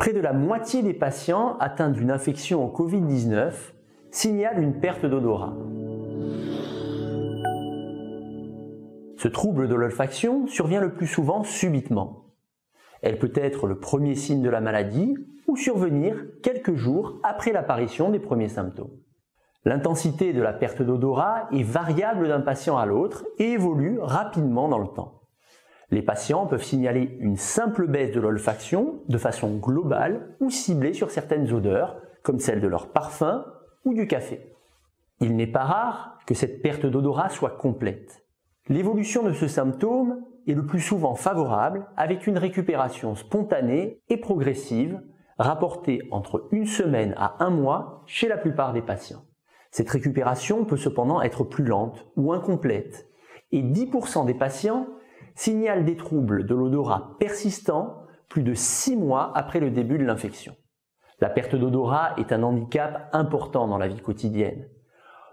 Près de la moitié des patients atteints d'une infection au Covid-19 signalent une perte d'odorat. Ce trouble de l'olfaction survient le plus souvent subitement. Elle peut être le premier signe de la maladie ou survenir quelques jours après l'apparition des premiers symptômes. L'intensité de la perte d'odorat est variable d'un patient à l'autre et évolue rapidement dans le temps. Les patients peuvent signaler une simple baisse de l'olfaction de façon globale ou ciblée sur certaines odeurs, comme celle de leur parfum ou du café. Il n'est pas rare que cette perte d'odorat soit complète. L'évolution de ce symptôme est le plus souvent favorable avec une récupération spontanée et progressive rapportée entre une semaine à un mois chez la plupart des patients. Cette récupération peut cependant être plus lente ou incomplète et 10% des patients signalent des troubles de l'odorat persistants plus de 6 mois après le début de l'infection. La perte d'odorat est un handicap important dans la vie quotidienne,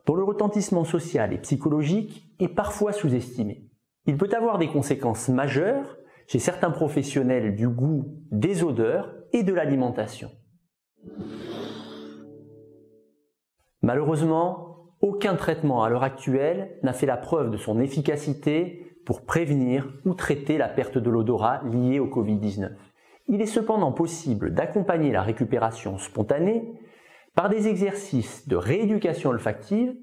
dont le retentissement social et psychologique est parfois sous-estimé. Il peut avoir des conséquences majeures chez certains professionnels du goût, des odeurs et de l'alimentation. Malheureusement, aucun traitement à l'heure actuelle n'a fait la preuve de son efficacité pour prévenir ou traiter la perte de l'odorat liée au Covid-19. Il est cependant possible d'accompagner la récupération spontanée par des exercices de rééducation olfactive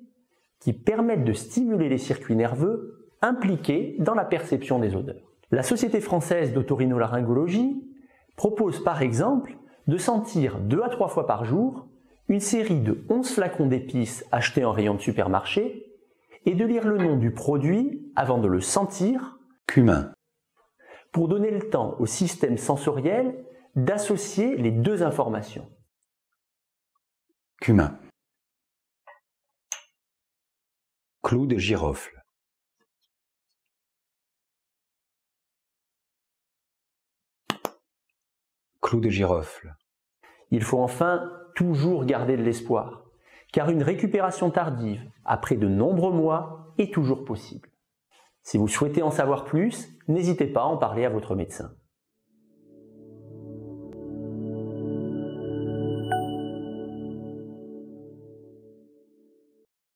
qui permettent de stimuler les circuits nerveux impliqués dans la perception des odeurs. La Société française d'otorhinolaryngologie propose par exemple de sentir 2 à 3 fois par jour une série de 11 flacons d'épices achetés en rayon de supermarché et de lire le nom du produit avant de le sentir, cumin, pour donner le temps au système sensoriel d'associer les deux informations. Cumin. Clou de girofle. Clou de girofle. Il faut enfin toujours garder de l'espoir, car une récupération tardive, après de nombreux mois, est toujours possible. Si vous souhaitez en savoir plus, n'hésitez pas à en parler à votre médecin.